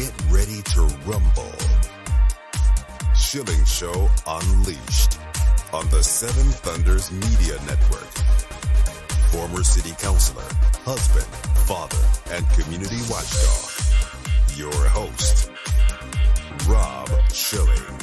Get ready to rumble. Schilling Show Unleashed on the Seven Thunders Media Network. Former city councilor, husband, father, and community watchdog. Your host, Rob Schilling.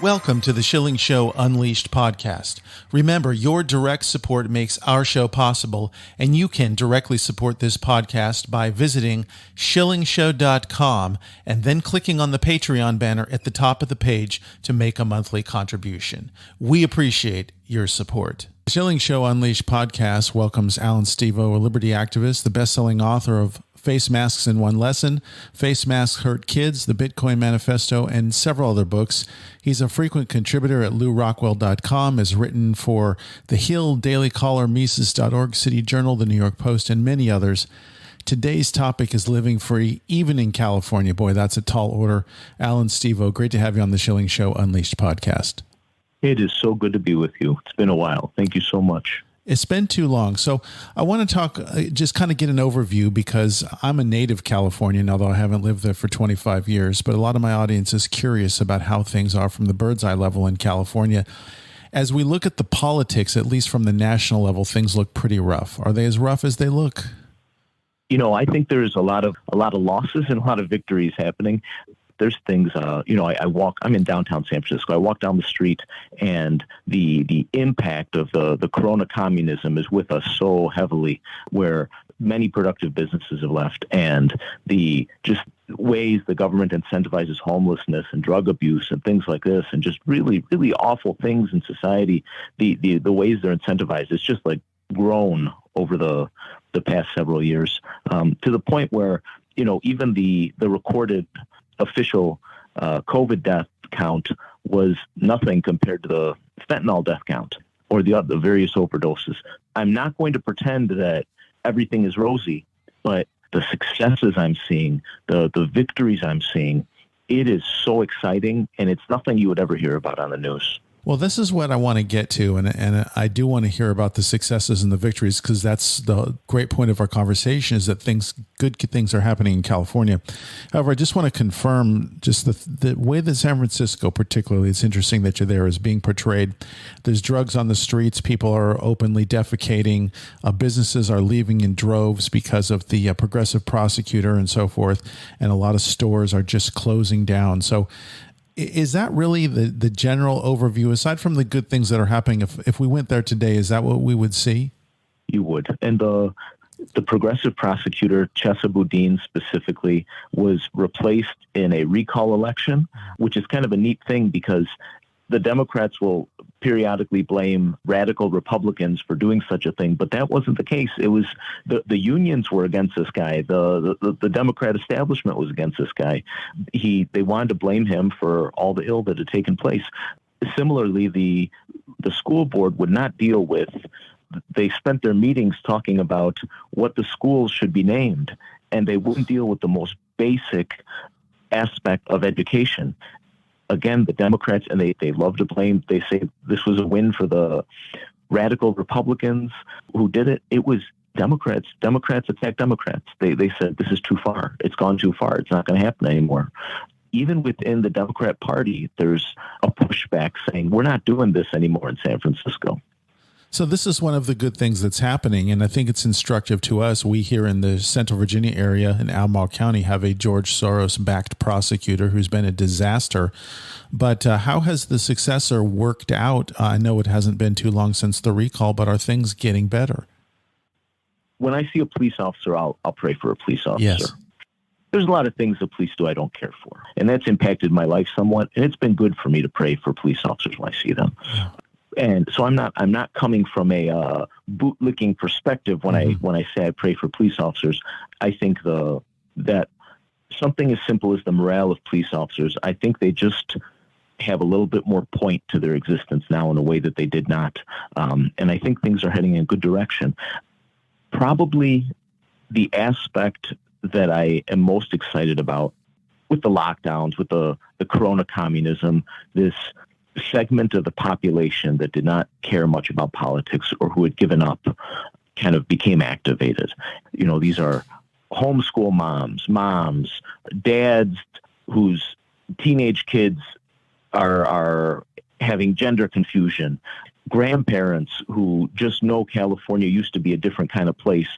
Welcome to the Schilling Show Unleashed Podcast. Remember, your direct support makes our show possible, and you can directly support this podcast by visiting schillingshow.com and then clicking on the Patreon banner at the top of the page to make a monthly contribution. We appreciate your support. The Schilling Show Unleashed Podcast welcomes Allan Stevo, a liberty activist, the best-selling author of Face Masks in One Lesson, Face Masks Hurt Kids, the Bitcoin Manifesto, and several other books. He's a frequent contributor at LouRockwell.com, has written for The Hill, Daily Caller, Mises.org, City Journal, The New York Post, and many others. Today's topic is living free, even in California. Boy, that's a tall order. Allan Stevo, great to have you on the Schilling Show Unleashed podcast. It is so good to be with you. It's been a while. Thank you so much. It's been too long. So I want to talk, just kind of get an overview, because I'm a native Californian, although I haven't lived there for 25 years. But a lot of my audience is curious about how things are from the bird's eye level in California. As we look at the politics, at least from the national level, things look pretty rough. Are they as rough as they look? You know, I think there's a lot of losses and a lot of victories happening. There's things, I'm in downtown San Francisco. I walk down the street, and the impact of the corona communism is with us so heavily, where many productive businesses have left, and the just ways the government incentivizes homelessness and drug abuse and things like this, and just really, really awful things in society, the ways they're incentivized, it's just like grown over the past several years, to the point where, you know, even the recorded official COVID death count was nothing compared to the fentanyl death count or the various overdoses. I'm not going to pretend that everything is rosy, but the successes I'm seeing, the victories I'm seeing, it is so exciting, and it's nothing you would ever hear about on the news. Well, this is what I want to get to, and I do want to hear about the successes and the victories, because that's the great point of our conversation, is that good things are happening in California. However, I just want to confirm just the way that San Francisco, particularly, it's interesting that you're there, is being portrayed. There's drugs on the streets. People are openly defecating. Businesses are leaving in droves because of the progressive prosecutor and so forth, and a lot of stores are just closing down. So is that really the general overview, aside from the good things that are happening? If we went there today, is that what we would see? You would. And the progressive prosecutor, Chesa Boudin specifically, was replaced in a recall election, which is kind of a neat thing, because the Democrats will periodically blame radical Republicans for doing such a thing, but that wasn't the case. It was the unions were against this guy. The Democrat establishment was against this guy. They wanted to blame him for all the ill that had taken place. Similarly, the school board would not deal with. They spent their meetings talking about what the schools should be named, and they wouldn't deal with the most basic aspect of education. Again, the Democrats, and they love to blame, they say this was a win for the radical Republicans who did it. It was Democrats. Democrats attacked Democrats. They said this is too far. It's gone too far. It's not going to happen anymore. Even within the Democrat Party, there's a pushback saying we're not doing this anymore in San Francisco. So this is one of the good things that's happening, and I think it's instructive to us. We here in the Central Virginia area in Albemarle County have a George Soros-backed prosecutor who's been a disaster. But how has the successor worked out? I know it hasn't been too long since the recall, but are things getting better? When I see a police officer, I'll pray for a police officer. Yes. There's a lot of things the police do I don't care for, and that's impacted my life somewhat, and it's been good for me to pray for police officers when I see them. Yeah. And so I'm not coming from a bootlicking perspective when I say I pray for police officers. I think that something as simple as the morale of police officers, I think they just have a little bit more point to their existence now in a way that they did not. And I think things are heading in a good direction. Probably the aspect that I am most excited about with the lockdowns, with the corona communism, this segment of the population that did not care much about politics or who had given up kind of became activated. These are homeschool moms, dads whose teenage kids are having gender confusion, grandparents who just know California used to be a different kind of place.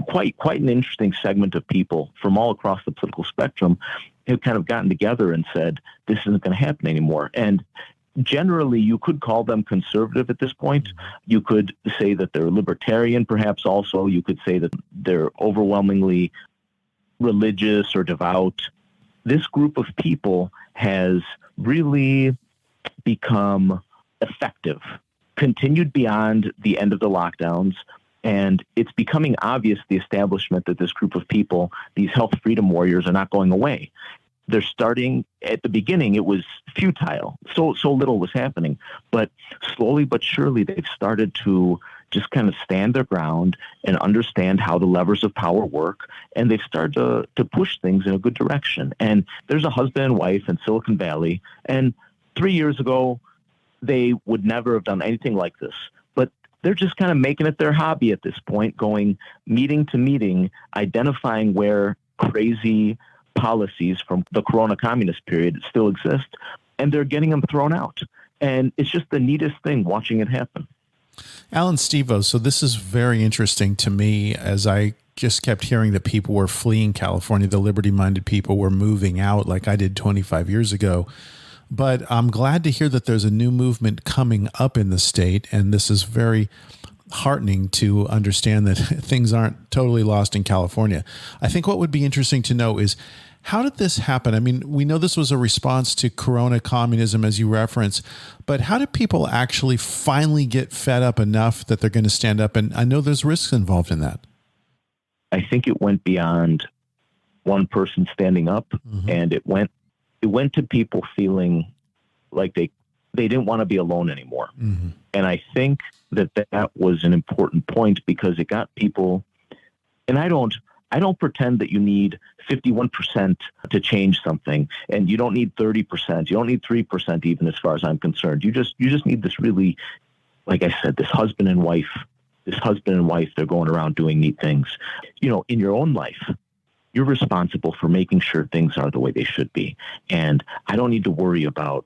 Quite an interesting segment of people from all across the political spectrum have kind of gotten together and said, this isn't going to happen anymore. And generally, you could call them conservative at this point. You could say that they're libertarian, perhaps also. You could say that they're overwhelmingly religious or devout. This group of people has really become effective, continued beyond the end of the lockdowns, and it's becoming obvious, the establishment, that this group of people, these health freedom warriors, are not going away. They're starting, at the beginning, it was futile. So little was happening. But slowly but surely, they've started to just kind of stand their ground and understand how the levers of power work. And they've started to push things in a good direction. And there's a husband and wife in Silicon Valley. And 3 years ago, they would never have done anything like this. But they're just kind of making it their hobby at this point, going meeting to meeting, identifying where crazy policies from the Corona communist period still exist, and they're getting them thrown out. And it's just the neatest thing watching it happen. Allan Stevo, so this is very interesting to me, as I just kept hearing that people were fleeing California, the liberty-minded people were moving out like I did 25 years ago. But I'm glad to hear that there's a new movement coming up in the state, and this is very heartening to understand that things aren't totally lost in California. I think what would be interesting to know is, how did this happen? I mean, we know this was a response to Corona communism, as you reference, but how did people actually finally get fed up enough that they're going to stand up? And I know there's risks involved in that. I think it went beyond one person standing up, and it went to people feeling like they didn't want to be alone anymore. And I think that was an important point, because it got people, and I don't pretend that you need 51% to change something, and you don't need 30%. You don't need 3% even, as far as I'm concerned. You just need this really, like I said, this husband and wife, they're going around doing neat things. In your own life, you're responsible for making sure things are the way they should be. And I don't need to worry about,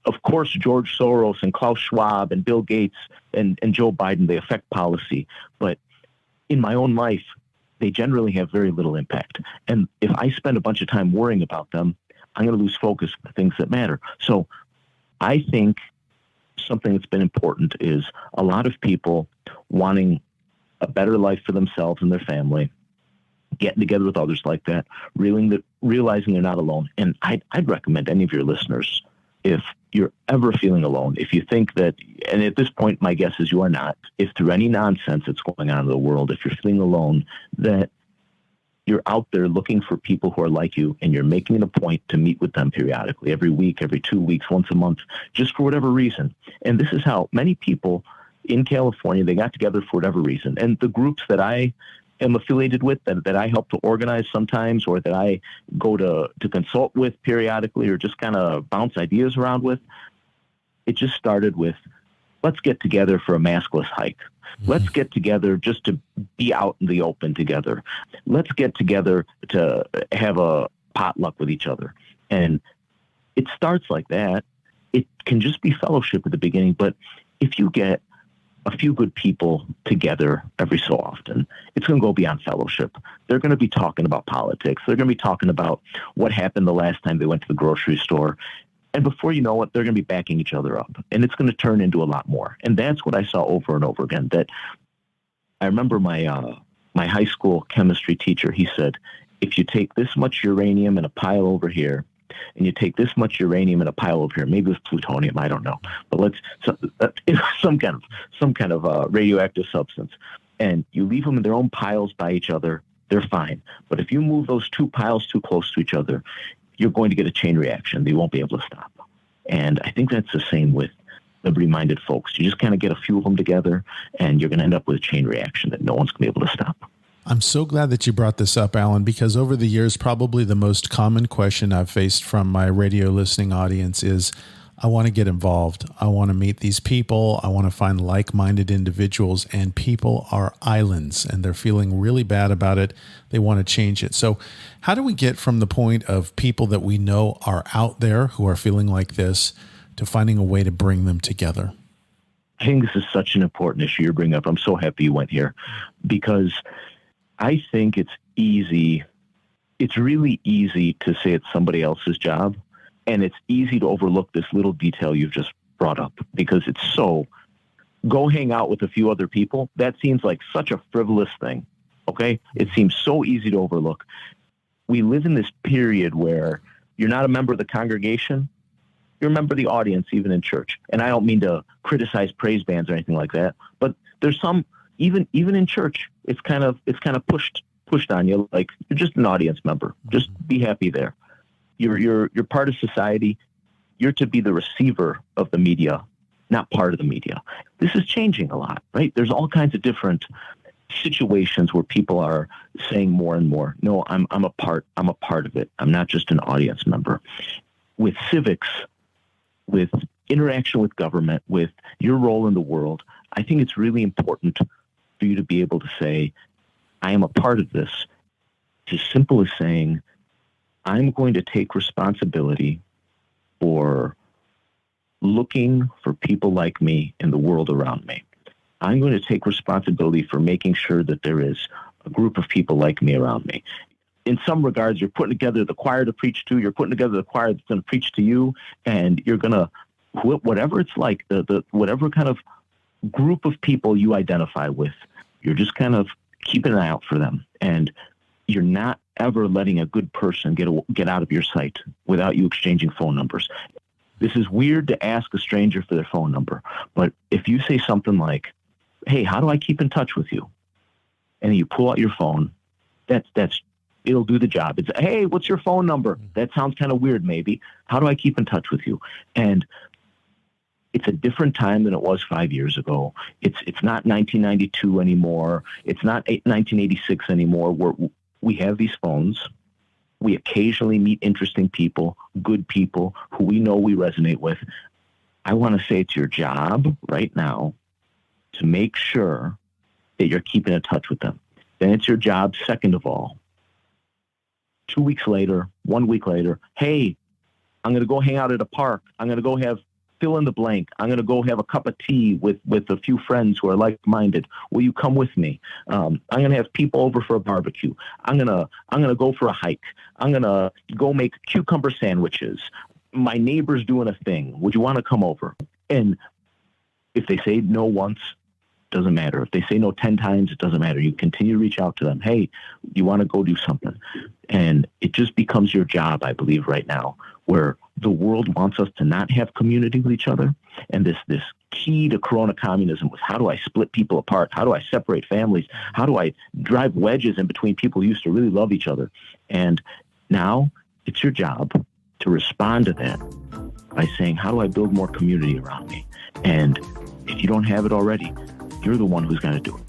of course, George Soros and Klaus Schwab and Bill Gates and Joe Biden, they affect policy. But in my own life, they generally have very little impact. And if I spend a bunch of time worrying about them, I'm going to lose focus on the things that matter. So I think something that's been important is a lot of people wanting a better life for themselves and their family, getting together with others like that, realizing they're not alone. And I'd recommend any of your listeners, if you're ever feeling alone, if you think that, and at this point, my guess is you are not, if through any nonsense that's going on in the world, if you're feeling alone, that you're out there looking for people who are like you, and you're making it a point to meet with them periodically, every week, every 2 weeks, once a month, just for whatever reason. And this is how many people in California, they got together for whatever reason. And the groups that I am affiliated with, that I help to organize sometimes, or that I go to consult with periodically, or just kind of bounce ideas around with, it just started with, let's get together for a maskless hike. Let's get together just to be out in the open together. Let's get together to have a potluck with each other. And it starts like that. It can just be fellowship at the beginning, but if you get a few good people together every so often, it's going to go beyond fellowship. They're going to be talking about politics. They're going to be talking about what happened the last time they went to the grocery store. And before you know it, they're going to be backing each other up. And it's going to turn into a lot more. And that's what I saw over and over again. That I remember my high school chemistry teacher, he said, if you take this much uranium in a pile over here, and you take this much uranium in a pile over here, maybe it was plutonium, I don't know, but some kind of radioactive substance, and you leave them in their own piles by each other, they're fine. But if you move those two piles too close to each other, you're going to get a chain reaction. They won't be able to stop. And I think that's the same with liberty-minded folks. You just kind of get a few of them together, and you're going to end up with a chain reaction that no one's going to be able to stop. I'm so glad that you brought this up, Allan, because over the years, probably the most common question I've faced from my radio listening audience is, I want to get involved. I want to meet these people. I want to find like-minded individuals, and people are islands and they're feeling really bad about it. They want to change it. So how do we get from the point of people that we know are out there who are feeling like this to finding a way to bring them together? I think this is such an important issue you're bringing up. I'm so happy you went here, because I think it's easy. It's really easy to say it's somebody else's job. And it's easy to overlook this little detail you've just brought up, because it's so, go hang out with a few other people. That seems like such a frivolous thing. Okay. It seems so easy to overlook. We live in this period where you're not a member of the congregation. You're a member of the audience, even in church. And I don't mean to criticize praise bands or anything like that, but there's some, even in church, it's kind of pushed on you. Like, you're just an audience member. Just be happy there. You're part of society. You're to be the receiver of the media, not part of the media. This is changing a lot, right? There's all kinds of different situations where people are saying more and more, no, I'm a part of it. I'm not just an audience member. With civics, with interaction with government, with your role in the world, I think it's really important for you to be able to say, I am a part of this. It's as simple as saying, I'm going to take responsibility for looking for people like me in the world around me. I'm going to take responsibility for making sure that there is a group of people like me around me. In some regards, you're putting together the choir to preach to, you're putting together the choir that's going to preach to you, and you're going to, whatever it's like, the whatever kind of group of people you identify with, you're just kind of keeping an eye out for them. And you're not ever letting a good person get out of your sight without you exchanging phone numbers. This is weird to ask a stranger for their phone number, but if you say something like, hey, how do I keep in touch with you? And you pull out your phone, it'll do the job. It's, hey, what's your phone number? That sounds kind of weird, maybe. How do I keep in touch with you? And it's a different time than it was 5 years ago. It's not 1992 anymore. It's not 1986 anymore, where we have these phones. We occasionally meet interesting people, good people who we know we resonate with. I want to say it's your job right now to make sure that you're keeping in touch with them. Then it's your job, second of all, 2 weeks later, 1 week later, hey, I'm going to go hang out at a park. I'm going to go have fill in the blank. I'm going to go have a cup of tea with a few friends who are like-minded. Will you come with me? I'm going to have people over for a barbecue. I'm going to go for a hike. I'm going to go make cucumber sandwiches. My neighbor's doing a thing. Would you want to come over? And if they say no once, doesn't matter. If they say no 10 times, it doesn't matter. You continue to reach out to them. Hey, you want to go do something? And it just becomes your job, I believe, right now, where the world wants us to not have community with each other. And this key to Corona communism was, how do I split people apart? How do I separate families? How do I drive wedges in between people who used to really love each other? And now it's your job to respond to that by saying, how do I build more community around me? And if you don't have it already, you're the one who's going to do it.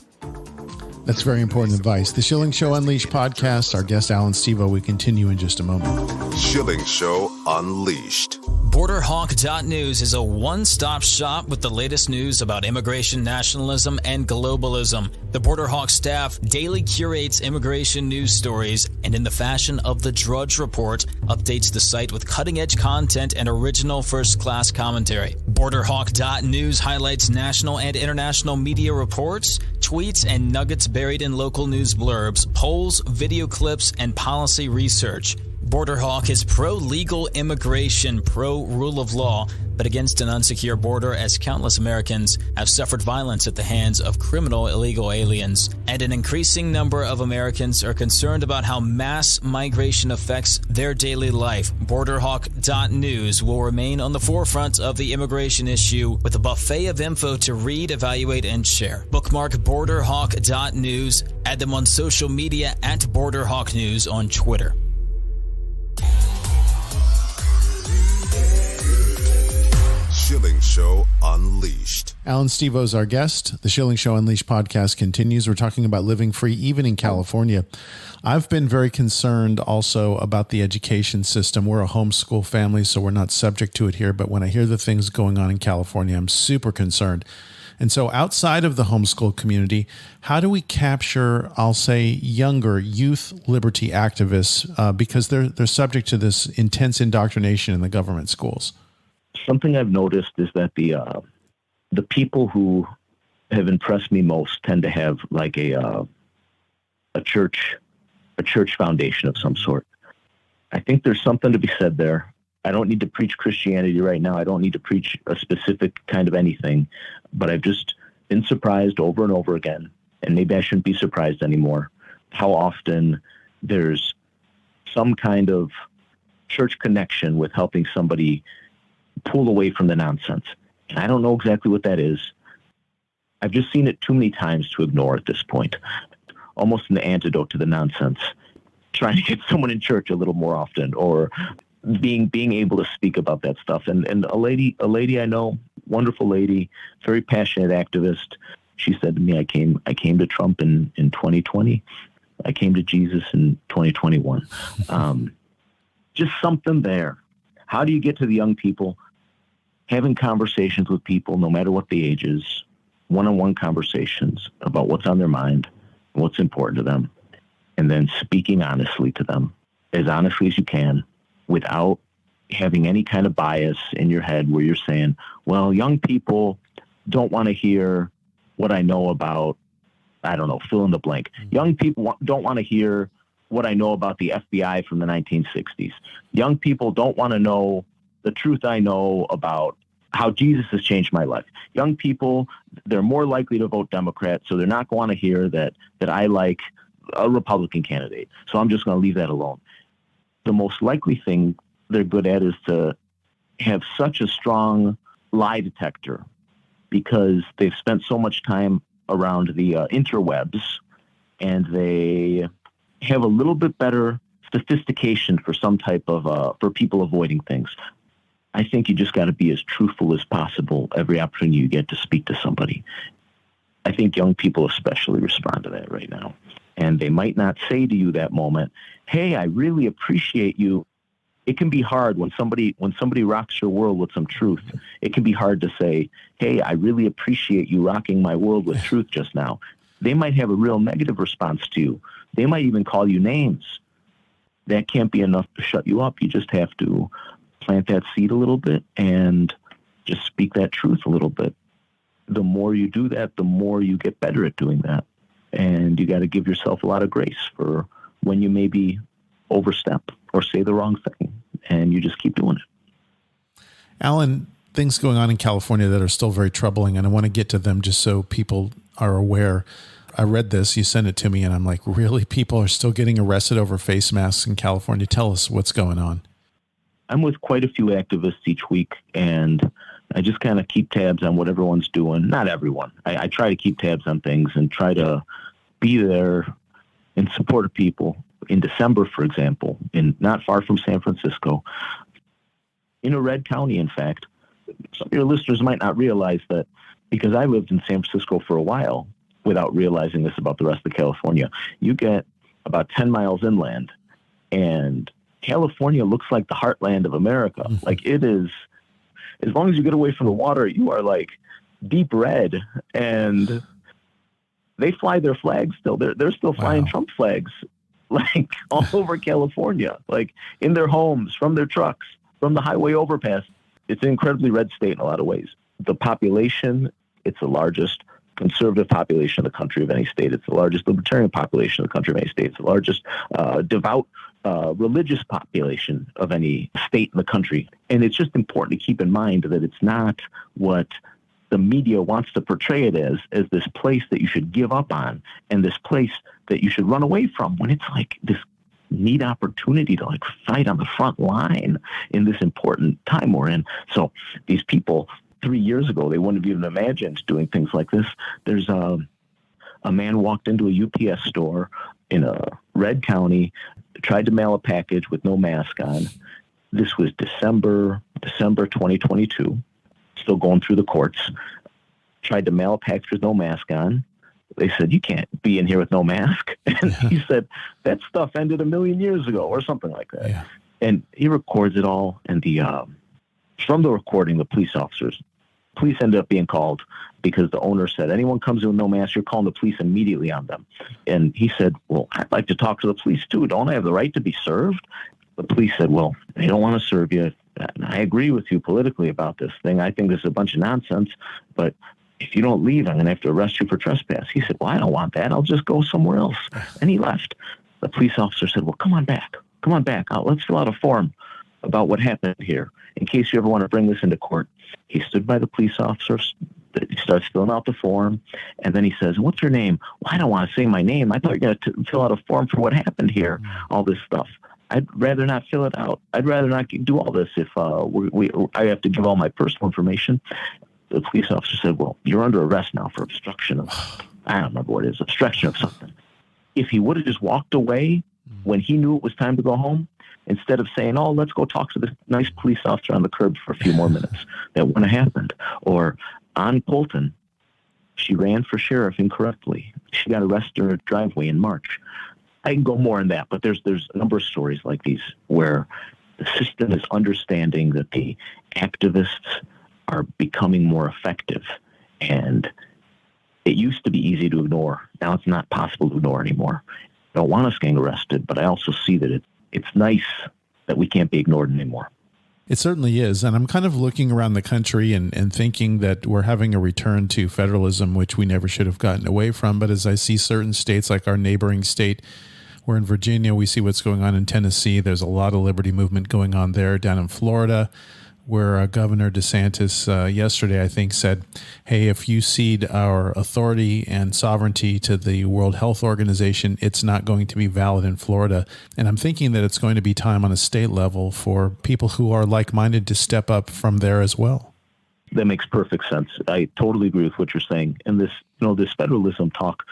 That's very important advice. The Schilling Show Unleashed podcast. Our guest, Allan Stevo. We continue in just a moment. Schilling Show Unleashed. BorderHawk.news is a one-stop shop with the latest news about immigration, nationalism, and globalism. The BorderHawk staff daily curates immigration news stories and, in the fashion of the Drudge Report, updates the site with cutting-edge content and original first-class commentary. BorderHawk.news highlights national and international media reports, tweets, and nuggets buried in local news blurbs, polls, video clips, and policy research. BorderHawk is pro-legal immigration, pro-rule of law, but against an unsecure border, as countless Americans have suffered violence at the hands of criminal illegal aliens. And an increasing number of Americans are concerned about how mass migration affects their daily life. BorderHawk.news will remain on the forefront of the immigration issue with a buffet of info to read, evaluate, and share. Bookmark BorderHawk.news. Add them on social media at BorderHawkNews on Twitter. Schilling Show Unleashed. Allan Stevo is our guest. The Schilling Show Unleashed podcast continues. We're talking about living free even in California. I've been very concerned also about the education system. We're a homeschool family, so we're not subject to it here. But when I hear the things going on in California, I'm super concerned. And so outside of the homeschool community, how do we capture, I'll say, younger youth liberty activists because they're subject to this intense indoctrination in the government schools? Something I've noticed is that the people who have impressed me most tend to have like a church foundation of some sort. I think there's something to be said there. I don't need to preach Christianity right now. I don't need to preach a specific kind of anything, but I've just been surprised over and over again, and maybe I shouldn't be surprised anymore, how often there's some kind of church connection with helping somebody pull away from the nonsense. And I don't know exactly what that is. I've just seen it too many times to ignore at this point. Almost an antidote to the nonsense. Trying to get someone in church a little more often, or being able to speak about that stuff. And a lady I know, wonderful lady, very passionate activist. She said to me, I came to Trump in 2020. I came to Jesus in 2021. Just something there. How do you get to the young people? Having conversations with people, no matter what the age is, one-on-one conversations about what's on their mind, what's important to them, and then speaking honestly to them, as honestly as you can, without having any kind of bias in your head where you're saying, well, young people don't want to hear what I know about, I don't know, fill in the blank. Young people don't want to hear what I know about the FBI from the 1960s. Young people don't want to know the truth I know about how Jesus has changed my life. Young people, they're more likely to vote Democrat, so they're not going to hear that I like a Republican candidate. So I'm just going to leave that alone. The most likely thing they're good at is to have such a strong lie detector because they've spent so much time around the interwebs, and they have a little bit better sophistication for some type of, for people avoiding things. I think you just got to be as truthful as possible every opportunity you get to speak to somebody. I think young people especially respond to that right now. And they might not say to you that moment, hey, I really appreciate you. It can be hard when somebody rocks your world with some truth. It can be hard to say, hey, I really appreciate you rocking my world with truth just now. They might have a real negative response to you. They might even call you names. That can't be enough to shut you up. You just have to plant that seed a little bit and just speak that truth a little bit. The more you do that, the more you get better at doing that. And you got to give yourself a lot of grace for when you maybe overstep or say the wrong thing, and you just keep doing it. Allan, things going on in California that are still very troubling, and I want to get to them just so people are aware. I read this, you sent it to me, and I'm like, really? People are still getting arrested over face masks in California? Tell us what's going on. I'm with quite a few activists each week, and I just kind of keep tabs on what everyone's doing. Not everyone. I try to keep tabs on things and try to be there in support of people. In December, for example, not far from San Francisco, in a red county, in fact, some of your listeners might not realize that because I lived in San Francisco for a while without realizing this about the rest of California. You get about 10 miles inland, and California looks like the heartland of America. Mm-hmm. Like it is, as long as you get away from the water, you are like deep red, and they fly their flags still. They're still flying Trump flags, like all over California, like in their homes, from their trucks, from the highway overpass. It's an incredibly red state in a lot of ways. The population, it's the largest conservative population of the country of any state. It's the largest libertarian population of the country of any state. It's the largest devout religious population of any state in the country. And it's just important to keep in mind that it's not what the media wants to portray it as this place that you should give up on and this place that you should run away from, when it's like this neat opportunity to like fight on the front line in this important time we're in. So these people 3 years ago, they wouldn't have even imagined doing things like this. There's a man walked into a UPS store in a red county, tried to mail a package with no mask on. This was December 2022, still going through the courts. tried to mail a package with no mask on. They said, you can't be in here with no mask. And he said, that stuff ended 1 million years ago or something like that. Yeah. And he records it all. And from the recording, the police ended up being called because the owner said, anyone comes in with no mask, you're calling the police immediately on them. And he said, well, I'd like to talk to the police too. Don't I have the right to be served? The police said, well, they don't want to serve you. And I agree with you politically about this thing. I think this is a bunch of nonsense, but if you don't leave, I'm going to have to arrest you for trespass. He said, well, I don't want that. I'll just go somewhere else. And he left. The police officer said, well, come on back. Let's fill out a form about what happened here in case you ever want to bring this into court. He stood by the police officer. He starts filling out the form. And then he says, what's your name? Well, I don't want to say my name. I thought you were going to fill out a form for what happened here, all this stuff. I'd rather not fill it out. I'd rather not do all this if I have to give all my personal information. The police officer said, well, you're under arrest now for obstruction of, I don't remember what it is, obstruction of something. If he would have just walked away when he knew it was time to go home, instead of saying, oh, let's go talk to this nice police officer on the curb for a few more minutes, that wouldn't have happened. Or Ann Colton, she ran for sheriff incorrectly. She got arrested in her driveway in March. I can go more in that, but there's a number of stories like these where the system is understanding that the activists are becoming more effective. And it used to be easy to ignore. Now it's not possible to ignore anymore. I don't want us getting arrested, but I also see that it's nice that we can't be ignored anymore. It certainly is. And I'm kind of looking around the country and thinking that we're having a return to federalism, which we never should have gotten away from. But as I see certain states like our neighboring state, we're in Virginia, we see what's going on in Tennessee. There's a lot of liberty movement going on there. Down in Florida, where Governor DeSantis yesterday, I think, said, hey, if you cede our authority and sovereignty to the World Health Organization, it's not going to be valid in Florida. And I'm thinking that it's going to be time on a state level for people who are like-minded to step up from there as well. That makes perfect sense. I totally agree with what you're saying. And this federalism talk,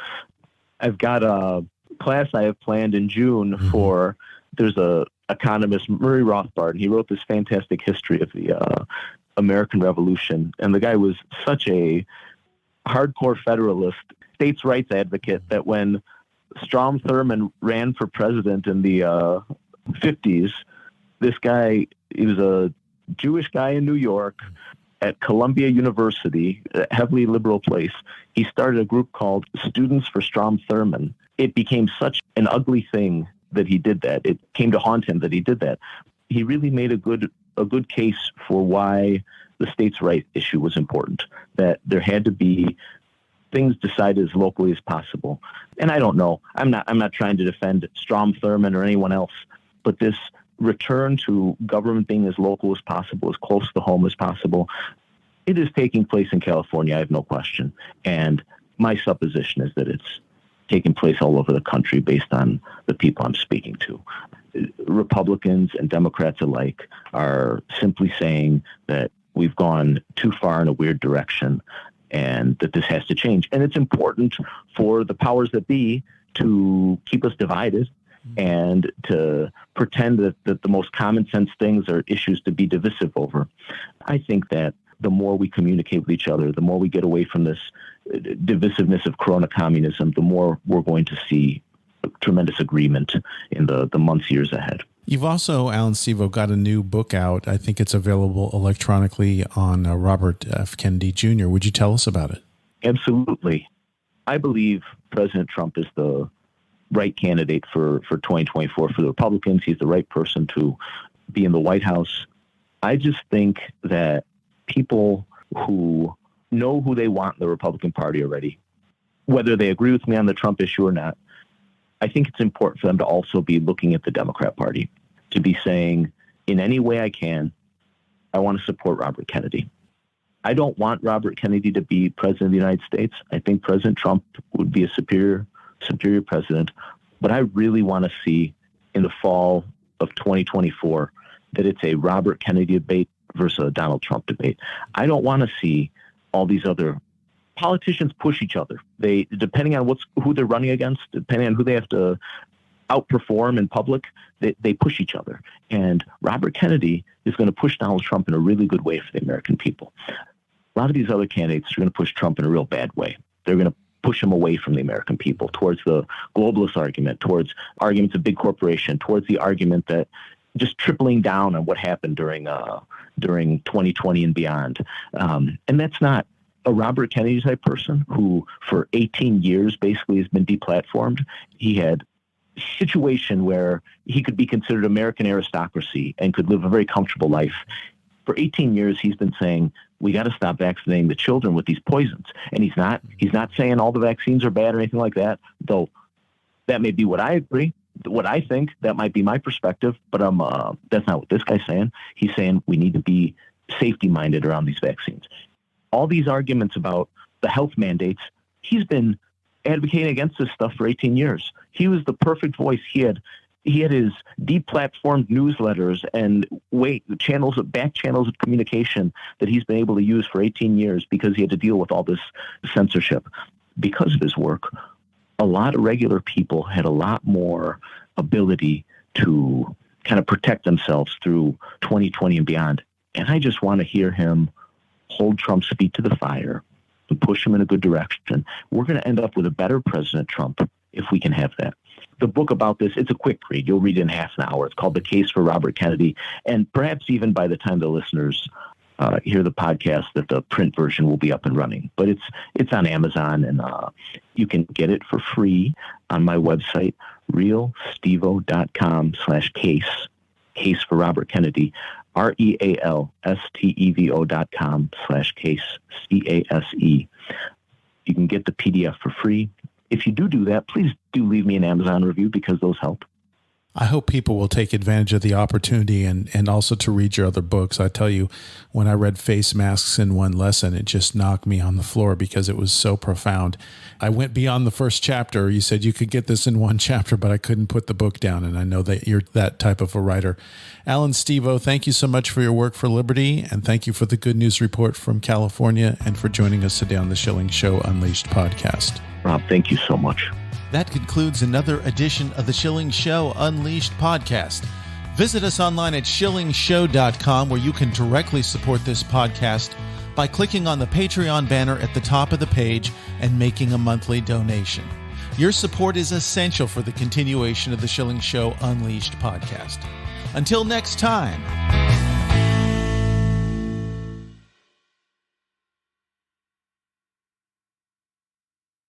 I've got a class I have planned in June for, there's a economist, Murray Rothbard, and he wrote this fantastic history of the American Revolution. And the guy was such a hardcore federalist, states' rights advocate, that when Strom Thurmond ran for president in the 50s, this guy, he was a Jewish guy in New York at Columbia University, a heavily liberal place. He started a group called Students for Strom Thurmond. It became such an ugly thing that he did that. It came to haunt him that he did that. He really made a good case for why the states' right issue was important, that there had to be things decided as locally as possible. And I don't know. I'm not trying to defend Strom Thurmond or anyone else, but this return to government being as local as possible, as close to home as possible, it is taking place in California, I have no question. And my supposition is that it's taking place all over the country based on the people I'm speaking to. Republicans and Democrats alike are simply saying that we've gone too far in a weird direction and that this has to change. And it's important for the powers that be to keep us divided and to pretend that the most common sense things are issues to be divisive over. I think that the more we communicate with each other, the more we get away from this divisiveness of Corona communism, the more we're going to see tremendous agreement in the months, years ahead. You've also, Allan Stevo, got a new book out. I think it's available electronically on Robert F. Kennedy Jr. Would you tell us about it? Absolutely. I believe President Trump is the right candidate for 2024 for the Republicans. He's the right person to be in the White House. I just think that people who know who they want in the Republican Party already, whether they agree with me on the Trump issue or not, I think it's important for them to also be looking at the Democrat Party, to be saying, in any way I can, I want to support Robert Kennedy. I don't want Robert Kennedy to be president of the United States. I think President Trump would be a superior president, but I really want to see in the fall of 2024 that it's a Robert Kennedy debate versus a Donald Trump debate. I don't want to see all these other politicians push each other. They, depending on who they're running against, depending on who they have to outperform in public, they push each other. And Robert Kennedy is going to push Donald Trump in a really good way for the American people. a lot of these other candidates are going to push Trump in a real bad way. They're going to push him away from the American people, towards the globalist argument, towards arguments of big corporation, towards the argument that just tripling down on what happened during 2020 and beyond. And that's not a Robert Kennedy type person who for 18 years basically has been deplatformed. He had a situation where he could be considered American aristocracy and could live a very comfortable life. For 18 years, he's been saying, we got to stop vaccinating the children with these poisons. And he's not saying all the vaccines are bad or anything like that, though that may be what I agree. What I think, that might be my perspective, but that's not what this guy's saying. He's saying we need to be safety-minded around these vaccines. All these arguments about the health mandates, he's been advocating against this stuff for 18 years. He was the perfect voice. He had his deplatformed newsletters and back channels of communication that he's been able to use for 18 years because he had to deal with all this censorship. Because of his work, a lot of regular people had a lot more ability to kind of protect themselves through 2020 and beyond. And I just want to hear him hold Trump's feet to the fire and push him in a good direction. We're going to end up with a better President Trump if we can have that. The book about this, it's a quick read. You'll read it in half an hour. It's called The Case for Robert Kennedy. And perhaps even by the time the listeners hear the podcast, that the print version will be up and running. But it's on Amazon, and you can get it for free on my website, realstevo.com/case for Robert Kennedy, realstevo.com/case, CASE. You can get the PDF for free. If you do that, please do leave me an Amazon review because those help. I hope people will take advantage of the opportunity and also to read your other books. I tell you, when I read Face Masks in One Lesson, it just knocked me on the floor because it was so profound. I went beyond the first chapter. You said you could get this in one chapter, but I couldn't put the book down, and I know that you're that type of a writer. Allan Stevo, thank you so much for your work for liberty, and thank you for the good news report from California and for joining us today on the Schilling Show Unleashed podcast. Rob, thank you so much. That concludes another edition of the Schilling Show Unleashed podcast. Visit us online at schillingshow.com, where you can directly support this podcast by clicking on the Patreon banner at the top of the page and making a monthly donation. Your support is essential for the continuation of the Schilling Show Unleashed podcast. Until next time.